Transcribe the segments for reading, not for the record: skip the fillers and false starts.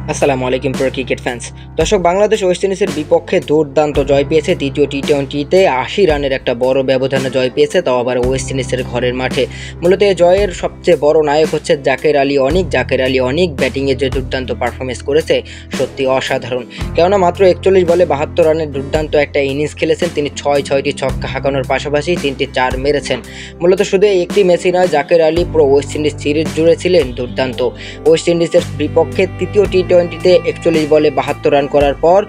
আসসালামু আলাইকুম প্রিয় ক্রিকেট ফ্যান্স। দর্শক, বাংলাদেশ ওয়েস্ট ইন্ডিজের বিপক্ষে দুর্দান্ত জয় পেয়েছে। দ্বিতীয় টি-20তে ৮০ রানের একটা বড় ব্যবধানে জয় পেয়েছে, তাও আবার ওয়েস্ট ইন্ডিজের ঘরের মাঠে। মূলত এই জয়ের সবচেয়ে বড় নায়ক হচ্ছে জাকের আলী অনিক ব্যাটিংয়ে যে দুর্দান্ত পারফরমেন্স করেছে সত্যি অসাধারণ। কেননা মাত্র ৪১ বলে ৭২ রানের দুর্দান্ত একটা ইনিংস খেলেছেন তিনি। ছয়টি ছক্কা হাঁকানোর পাশাপাশি ৩টি চার মেরেছেন। মূলত শুধু একটি ম্যাচই নয়, জাকের আলী পুরো ওয়েস্ট ইন্ডিজ সিরিজ জুড়ে ছিলেন দুর্দান্ত। ওয়েস্ট ইন্ডিজের বিপক্ষে তৃতীয় টি-20তে ৪১ বলে ৭২ রান করার পর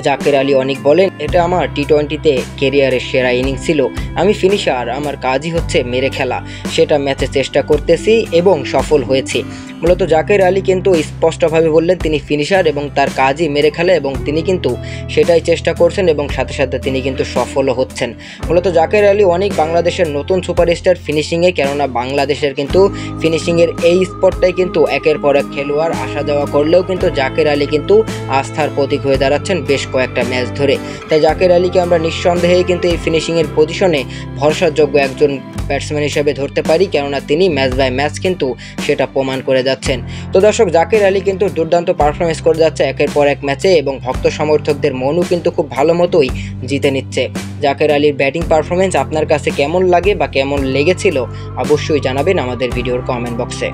জাকের আলী অনিক বলেন, এটা আমার টি-20তে ক্যারিয়ারের সেরা ইনিংস ছিল। আমি ফিনিশার, আমার কাজই হচ্ছে মেরে খেলা। সেটা ম্যাচে চেষ্টা করতেছি এবং সফল হয়েছি। মূলত জাকের আলী কিন্তু স্পষ্টভাবে বললেন তিনি ফিনিশার এবং তার কাজই মেরে খেলা, এবং তিনি কিন্তু সেটাই চেষ্টা করছেন এবং সাথে সাথে তিনি কিন্তু সফলও হচ্ছেন। মূলত জাকের আলী অনেক বাংলাদেশের নতুন সুপারস্টার ফিনিশিংয়ে, কেননা বাংলাদেশের কিন্তু ফিনিশিংয়ের এই স্পটটাই কিন্তু একের পর এক খেলোয়াড় আসা যাওয়া করলেও কিন্তু জাকের আলী কিন্তু আস্থার প্রতীক হয়ে দাঁড়াচ্ছেন বেশ কয়েকটা ম্যাচ ধরে। তাই জাকের আলীকে আমরা নিঃসন্দেহে কিন্তু এই ফিনিশিংয়ের পজিশনে ভরসাযোগ্য একজন ব্যাটসম্যান হিসেবে ধরতে পারি, কেননা তিনি ম্যাচ বাই ম্যাচ কিন্তু সেটা প্রমাণ করে যাচ্ছেন। তো দর্শক, জাকের আলী কিন্তু দুর্দান্ত পারফরমেন্স করে যাচ্ছে একের পর এক ম্যাচে, এবং ভক্ত সমর্থকদের মনও কিন্তু খুব ভালো মতোই জিতে নিচ্ছে। জাকের আলীর ব্যাটিং পারফরমেন্স আপনার কাছে কেমন লাগে বা কেমন লেগেছিল অবশ্যই জানাবেন আমাদের ভিডিওর কমেন্ট বক্সে।